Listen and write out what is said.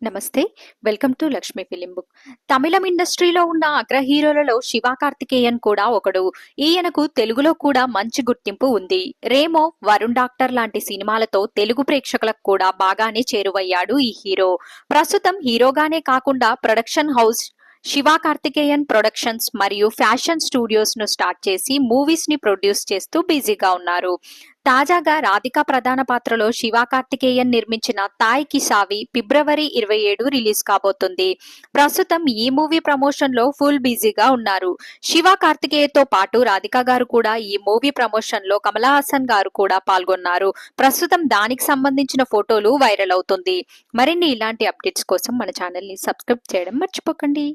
నమస్తే. Welcome to Lakshmi film book. తమిళం ఇండస్ట్రీలో ఉన్న అగ్ర హీరోలలో శివ కార్తికేయన్ కూడా ఒకడు. ఈయనకు తెలుగులో కూడా మంచి గుర్తింపు ఉంది. రేమో, వరుణ్ డాక్టర్ లాంటి సినిమాలతో తెలుగు ప్రేక్షకులకు కూడా బాగానే చేరువయ్యాడు ఈ హీరో. ప్రస్తుతం హీరోగానే కాకుండా production house Shiva Karthikeyan productions మరియు ఫ్యాషన్ స్టూడియోస్ ను స్టార్ట్ చేసి మూవీస్ ని ప్రొడ్యూస్ చేస్తూ బిజీగా ఉన్నారు. తాజాగా రాధిక ప్రధాన పాత్రలో శివ కార్తికేయన్ నిర్మించిన తాయ్ కి సావి ఫిబ్రవరి 27 రిలీజ్ కాబోతుంది. ప్రస్తుతం ఈ మూవీ ప్రమోషన్ లో ఫుల్ బిజీగా ఉన్నారు. శివ కార్తికేయతో పాటు రాధిక గారు కూడా ఈ మూవీ ప్రమోషన్ లో కమలా హాసన్ గారు కూడా పాల్గొన్నారు. ప్రస్తుతం దానికి సంబంధించిన ఫోటోలు వైరల్ అవుతుంది. మరిన్ని ఇలాంటి అప్డేట్స్ కోసం మన ఛానల్ ని సబ్స్క్రైబ్ చేయడం మర్చిపోకండి.